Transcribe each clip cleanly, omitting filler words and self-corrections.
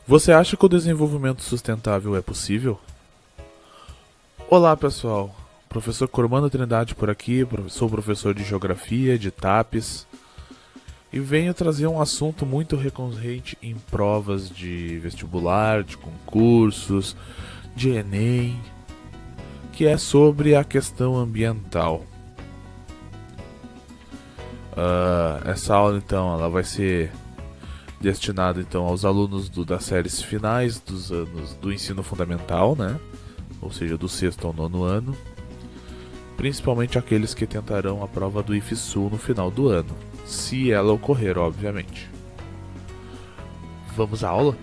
Você acha que o desenvolvimento sustentável é possível? Olá pessoal, professor Cormando Trindade por aqui, sou professor de Geografia, de TAPES, e venho trazer um assunto muito recorrente em provas de vestibular, de concursos, de Enem, que é sobre a questão ambiental. Essa aula então ela vai ser destinada então aos alunos das séries finais dos anos do ensino fundamental, né? Ou seja, do sexto ao nono ano, principalmente aqueles que tentarão a prova do IFSU no final do ano, se ela ocorrer, obviamente. Vamos à aula?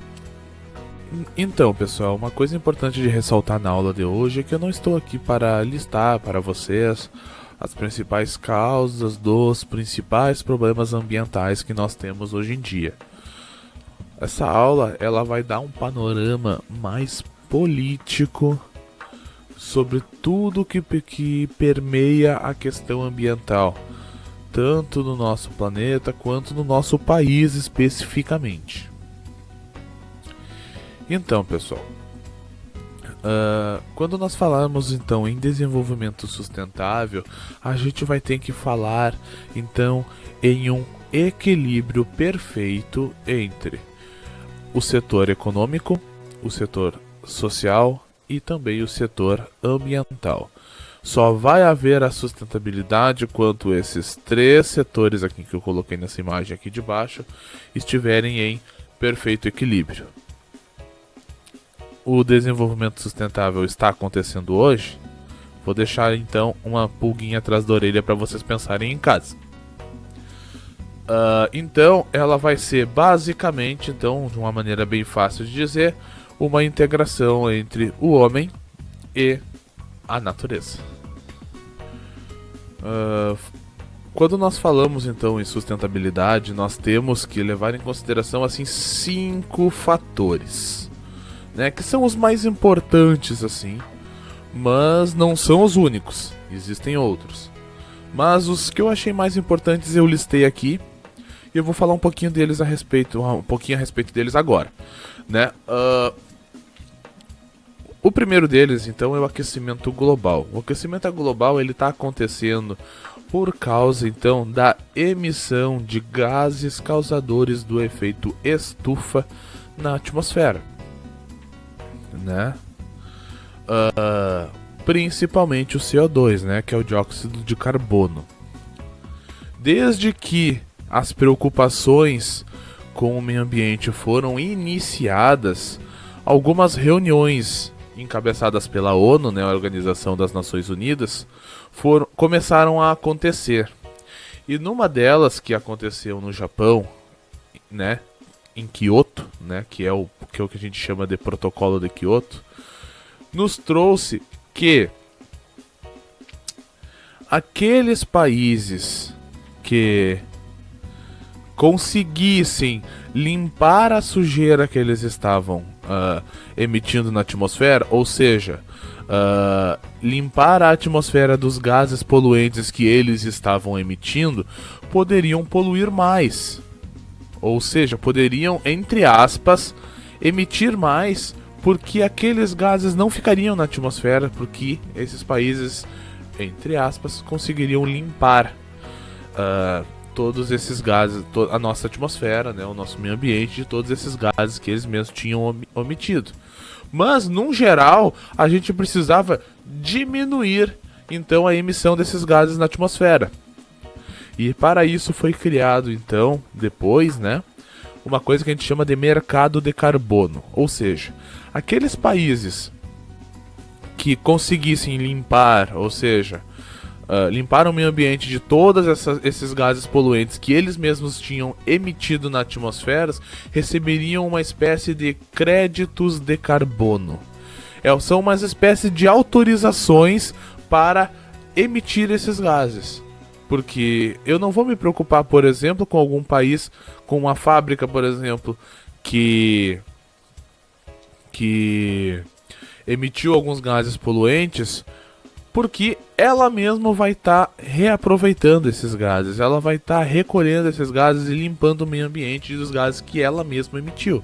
Então, pessoal, uma coisa importante de ressaltar na aula de hoje é que eu não estou aqui para listar para vocês as principais causas dos principais problemas ambientais que nós temos hoje em dia. Essa aula ela vai dar um panorama mais político sobre tudo que permeia a questão ambiental, tanto no nosso planeta quanto no nosso país especificamente. Então, pessoal, quando nós falamos então em desenvolvimento sustentável, a gente vai ter que falar então em um equilíbrio perfeito entre o setor econômico, o setor social e também o setor ambiental. Só vai haver a sustentabilidade quando esses três setores aqui que eu coloquei nessa imagem aqui de baixo estiverem em perfeito equilíbrio. O desenvolvimento sustentável está acontecendo hoje? Vou deixar então uma pulguinha atrás da orelha para vocês pensarem em casa. Então, ela vai ser basicamente, então, de uma maneira bem fácil de dizer, uma integração entre o homem e a natureza. Quando nós falamos então em sustentabilidade, nós temos que levar em consideração assim 5 fatores, né, que são os mais importantes assim, mas não são os únicos, existem outros. Mas os que eu achei mais importantes eu listei aqui e eu vou falar um pouquinho deles a respeito deles agora, né? O primeiro deles, então, é o aquecimento global. O aquecimento global ele está acontecendo por causa, então, da emissão de gases causadores do efeito estufa na atmosfera, né? Principalmente o CO2, né? Que é o dióxido de carbono. Desde que as preocupações com o meio ambiente foram iniciadas, algumas reuniões encabeçadas pela ONU, né, a Organização das Nações Unidas, começaram a acontecer. E numa delas, que aconteceu no Japão, né, em Kyoto, né, que é o que a gente chama de Protocolo de Kyoto, nos trouxe que aqueles países que conseguissem limpar a sujeira que eles estavam emitindo na atmosfera, ou seja, limpar a atmosfera dos gases poluentes que eles estavam emitindo, poderiam poluir mais. Ou seja, poderiam, entre aspas, emitir mais, porque aqueles gases não ficariam na atmosfera, porque esses países, entre aspas, conseguiriam limpar todos esses gases, a nossa atmosfera, né, o nosso meio ambiente, de todos esses gases que eles mesmos tinham omitido. Mas, num geral, a gente precisava diminuir, então, a emissão desses gases na atmosfera. E para isso foi criado, então, depois, né, uma coisa que a gente chama de mercado de carbono. Ou seja, aqueles países que conseguissem limpar, ou seja, limpar o meio ambiente de todos esses gases poluentes que eles mesmos tinham emitido na atmosfera, receberiam uma espécie de créditos de carbono. São uma espécie de autorizações para emitir esses gases. Porque eu não vou me preocupar, por exemplo, com algum país, com uma fábrica, por exemplo, que emitiu alguns gases poluentes, porque ela mesma vai estar reaproveitando esses gases, ela vai estar recolhendo esses gases e limpando o meio ambiente dos gases que ela mesma emitiu.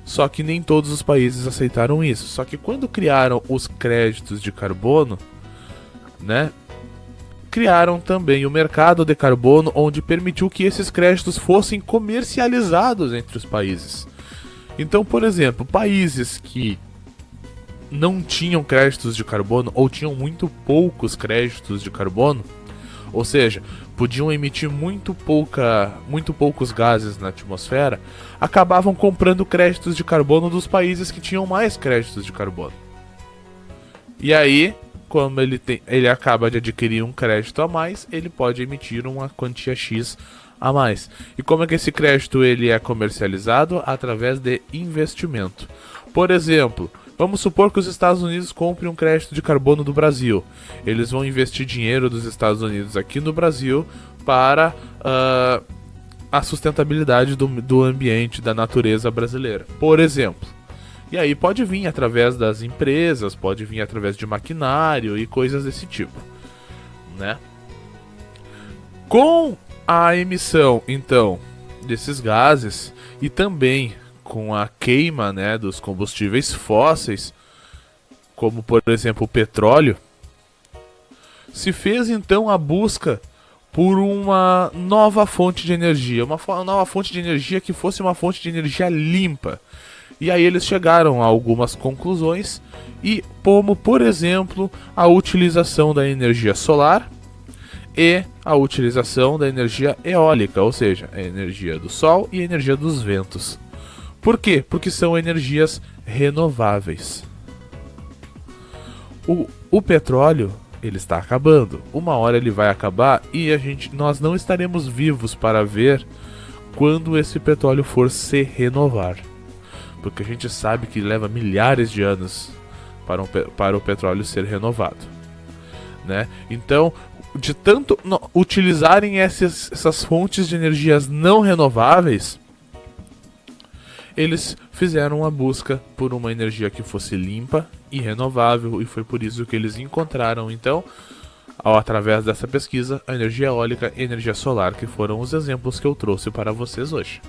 Só que nem todos os países aceitaram isso. Só que quando criaram os créditos de carbono, né, criaram também o mercado de carbono, onde permitiu que esses créditos fossem comercializados entre os países. Então, por exemplo, países que não tinham créditos de carbono ou tinham muito poucos créditos de carbono, ou seja, podiam emitir muito poucos gases na atmosfera, acabavam comprando créditos de carbono dos países que tinham mais créditos de carbono. E aí, como ele acaba de adquirir um crédito a mais, ele pode emitir uma quantia X a mais. E como é que esse crédito ele é comercializado? Através de investimento. Por exemplo, vamos supor que os Estados Unidos comprem um crédito de carbono do Brasil. Eles vão investir dinheiro dos Estados Unidos aqui no Brasil para a sustentabilidade do ambiente, da natureza brasileira, por exemplo. E aí pode vir através das empresas, pode vir através de maquinário e coisas desse tipo, né? Com a emissão, então, desses gases e também com a queima, né, dos combustíveis fósseis, como por exemplo o petróleo, se fez então a busca por uma nova fonte de energia, uma nova fonte de energia que fosse uma fonte de energia limpa. E aí eles chegaram a algumas conclusões, e como por exemplo a utilização da energia solar e a utilização da energia eólica, ou seja, a energia do sol e a energia dos ventos. Por quê? Porque são energias renováveis. O petróleo, ele está acabando. Uma hora ele vai acabar e nós não estaremos vivos para ver quando esse petróleo for se renovar. Porque a gente sabe que leva milhares de anos para o petróleo ser renovado, né? Então, de tanto utilizarem essas fontes de energias não renováveis, eles fizeram a busca por uma energia que fosse limpa e renovável, e foi por isso que eles encontraram, então, através dessa pesquisa, a energia eólica e a energia solar, que foram os exemplos que eu trouxe para vocês hoje.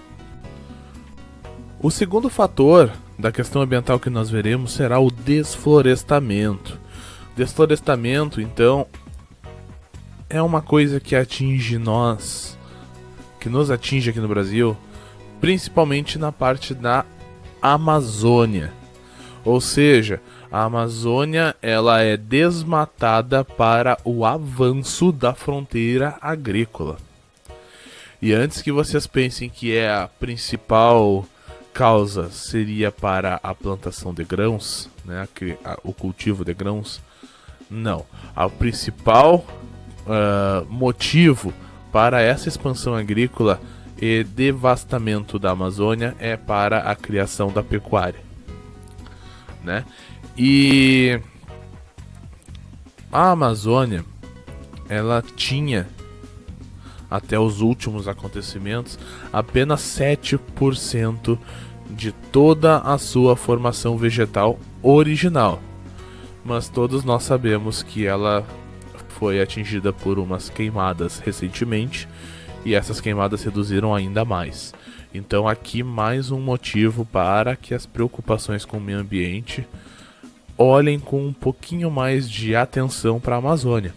O segundo fator da questão ambiental que nós veremos será o desflorestamento. Desflorestamento, então, é uma coisa que nos atinge aqui no Brasil, principalmente na parte da Amazônia. Ou seja, a Amazônia ela é desmatada para o avanço da fronteira agrícola. E antes que vocês pensem que a principal causa seria para a plantação de grãos, né, o cultivo de grãos, não. O principal motivo para essa expansão agrícola e devastamento da Amazônia é para a criação da pecuária, né? E a Amazônia, ela tinha, até os últimos acontecimentos, apenas 7% de toda a sua formação vegetal original. Mas todos nós sabemos que ela foi atingida por umas queimadas recentemente, e essas queimadas reduziram ainda mais. Então aqui mais um motivo para que as preocupações com o meio ambiente olhem com um pouquinho mais de atenção para a Amazônia.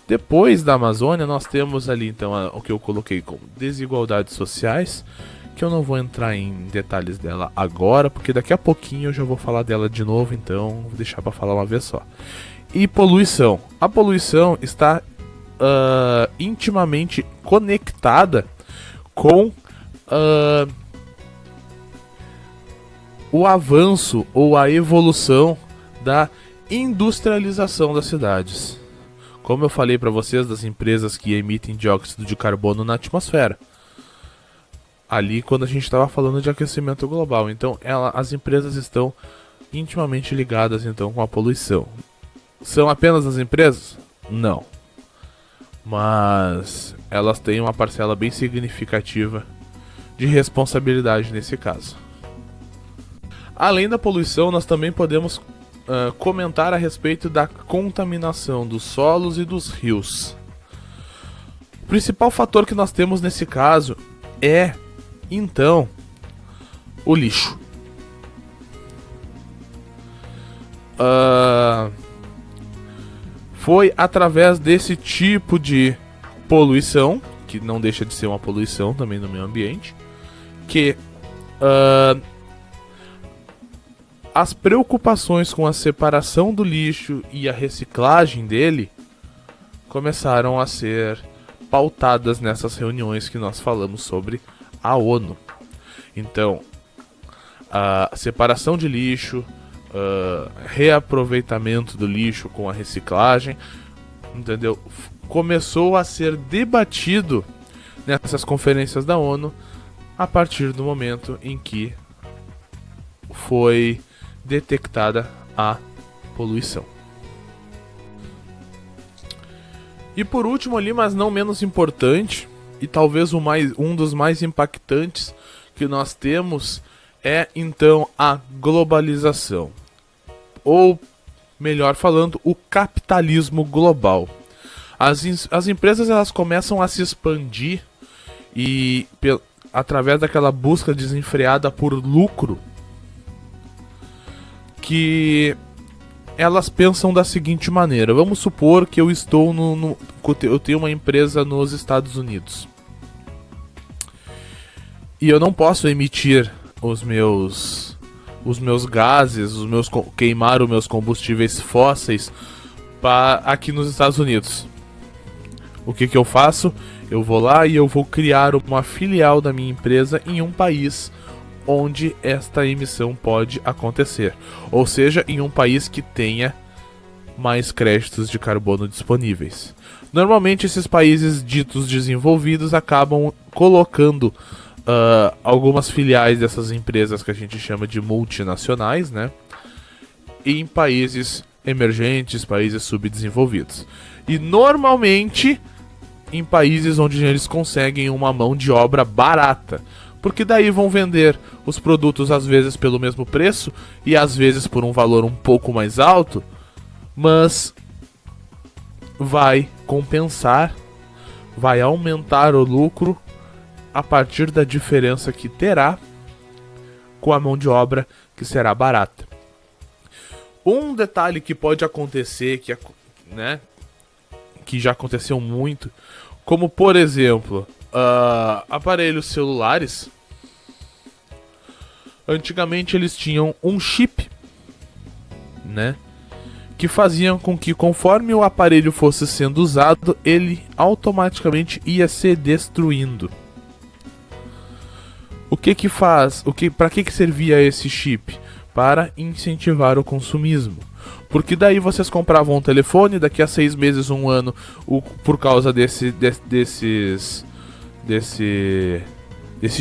Depois da Amazônia nós temos ali então o que eu coloquei como desigualdades sociais, que eu não vou entrar em detalhes dela agora, porque daqui a pouquinho eu já vou falar dela de novo, então vou deixar para falar uma vez só. E poluição. A poluição está intimamente conectada com o avanço ou a evolução da industrialização das cidades. Como eu falei para vocês, das empresas que emitem dióxido de carbono na atmosfera. Ali quando a gente estava falando de aquecimento global. Então as empresas estão intimamente ligadas então com a poluição. São apenas as empresas? Não. Mas elas têm uma parcela bem significativa de responsabilidade nesse caso. Além da poluição, nós também podemos comentar a respeito da contaminação dos solos e dos rios. O principal fator que nós temos nesse caso é, então, o lixo. Foi através desse tipo de poluição, que não deixa de ser uma poluição também no meio ambiente, que as preocupações com a separação do lixo e a reciclagem dele começaram a ser pautadas nessas reuniões que nós falamos sobre a ONU. Então, a separação de lixo, reaproveitamento do lixo com a reciclagem, entendeu? Começou a ser debatido nessas conferências da ONU a partir do momento em que foi detectada a poluição. E por último ali, mas não menos importante, e talvez um dos mais impactantes que nós temos é então a globalização. Ou, melhor falando, o capitalismo global. As empresas elas começam a se expandir e através daquela busca desenfreada por lucro, que elas pensam da seguinte maneira: vamos supor que eu estou eu tenho uma empresa nos Estados Unidos e eu não posso emitir os meus gases, queimar os meus combustíveis fósseis aqui nos Estados Unidos. O que eu faço? Eu vou lá e eu vou criar uma filial da minha empresa em um país onde esta emissão pode acontecer. Ou seja, em um país que tenha mais créditos de carbono disponíveis. Normalmente esses países ditos desenvolvidos acabam colocando algumas filiais dessas empresas que a gente chama de multinacionais, né, em países emergentes, países subdesenvolvidos. E normalmente em países onde eles conseguem uma mão de obra barata, porque daí vão vender os produtos às vezes pelo mesmo preço e às vezes por um valor um pouco mais alto, mas vai compensar, vai aumentar o lucro a partir da diferença que terá com a mão de obra que será barata. Um detalhe que pode acontecer, que já aconteceu muito, como por exemplo, aparelhos celulares. Antigamente eles tinham um chip, né, que faziam com que conforme o aparelho fosse sendo usado, ele automaticamente ia se destruindo. O que faz? Para que servia esse chip? Para incentivar o consumismo. Porque daí vocês compravam um telefone, daqui a 6 meses, 1 ano, por causa desse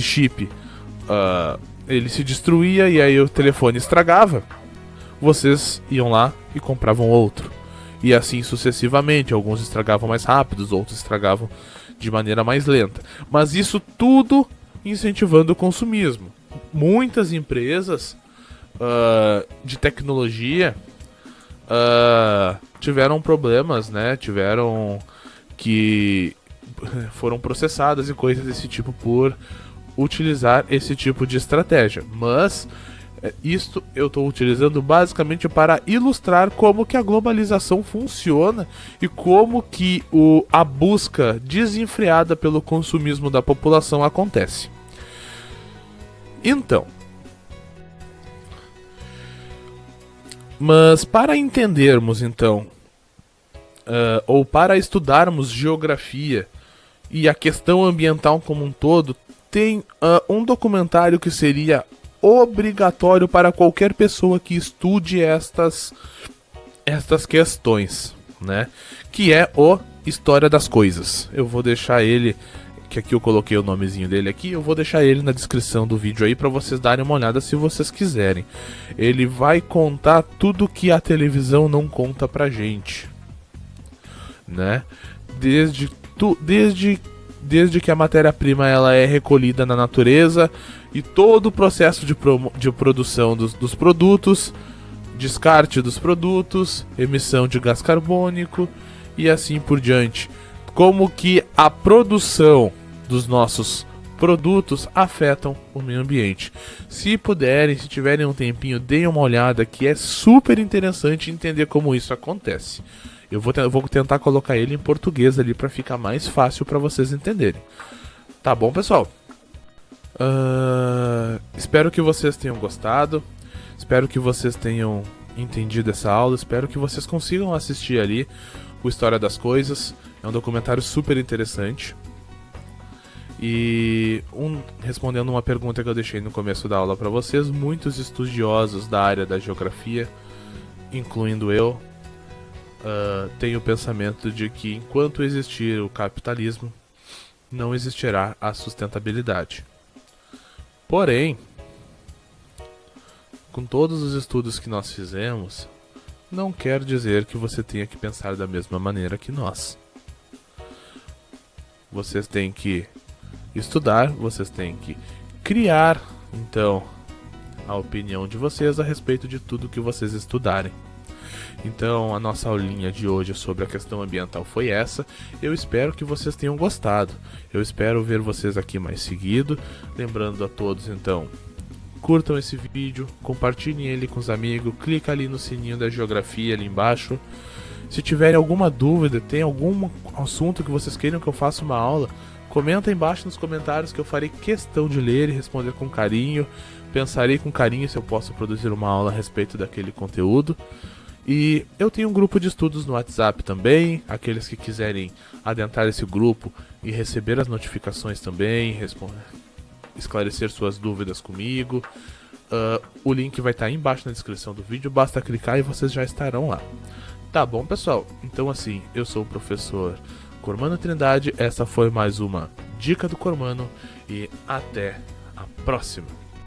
chip, ele se destruía e aí o telefone estragava. Vocês iam lá e compravam outro. E assim sucessivamente. Alguns estragavam mais rápido, outros estragavam de maneira mais lenta. Mas isso tudo incentivando o consumismo. Muitas empresas de tecnologia tiveram problemas, né? Foram processadas e coisas desse tipo por utilizar esse tipo de estratégia. Mas isto eu estou utilizando basicamente para ilustrar como que a globalização funciona e como que a busca desenfreada pelo consumismo da população acontece. Então, mas para entendermos então, ou para estudarmos geografia e a questão ambiental como um todo, tem um documentário que seria obrigatório para qualquer pessoa que estude estas questões, né? Que é o História das Coisas. Eu vou deixar ele, que aqui eu coloquei o nomezinho dele aqui, eu vou deixar ele na descrição do vídeo aí para vocês darem uma olhada se vocês quiserem. Ele vai contar tudo que a televisão não conta pra gente, né? Desde que a matéria-prima ela é recolhida na natureza e todo o processo de produção dos produtos, descarte dos produtos, emissão de gás carbônico e assim por diante. Como que a produção dos nossos produtos afetam o meio ambiente. Se puderem, se tiverem um tempinho, deem uma olhada, que é super interessante entender como isso acontece. Eu vou tentar colocar ele em português ali para ficar mais fácil para vocês entenderem. Tá bom, pessoal? Espero que vocês tenham gostado. Espero que vocês tenham entendido essa aula. Espero que vocês consigam assistir ali o História das Coisas. É um documentário super interessante. E respondendo uma pergunta que eu deixei no começo da aula para vocês, muitos estudiosos da área da geografia, incluindo eu, têm o pensamento de que enquanto existir o capitalismo, não existirá a sustentabilidade. Porém, com todos os estudos que nós fizemos, não quer dizer que você tenha que pensar da mesma maneira que nós. Vocês têm que estudar, vocês têm que criar, então, a opinião de vocês a respeito de tudo que vocês estudarem. Então, a nossa aulinha de hoje sobre a questão ambiental foi essa. Eu espero que vocês tenham gostado. Eu espero ver vocês aqui mais seguido. Lembrando a todos, então, curtam esse vídeo, compartilhem ele com os amigos, clica ali no sininho da geografia ali embaixo. Se tiverem alguma dúvida, tem algum assunto que vocês queiram que eu faça uma aula, comenta aí embaixo nos comentários que eu farei questão de ler e responder com carinho. Pensarei com carinho se eu posso produzir uma aula a respeito daquele conteúdo. E eu tenho um grupo de estudos no WhatsApp também. Aqueles que quiserem adentrar esse grupo e receber as notificações também, esclarecer suas dúvidas comigo, o link vai estar aí embaixo na descrição do vídeo. Basta clicar e vocês já estarão lá. Tá bom, pessoal? Então assim, eu sou o professor Cormano Trindade. Essa foi mais uma Dica do Cormano e até a próxima.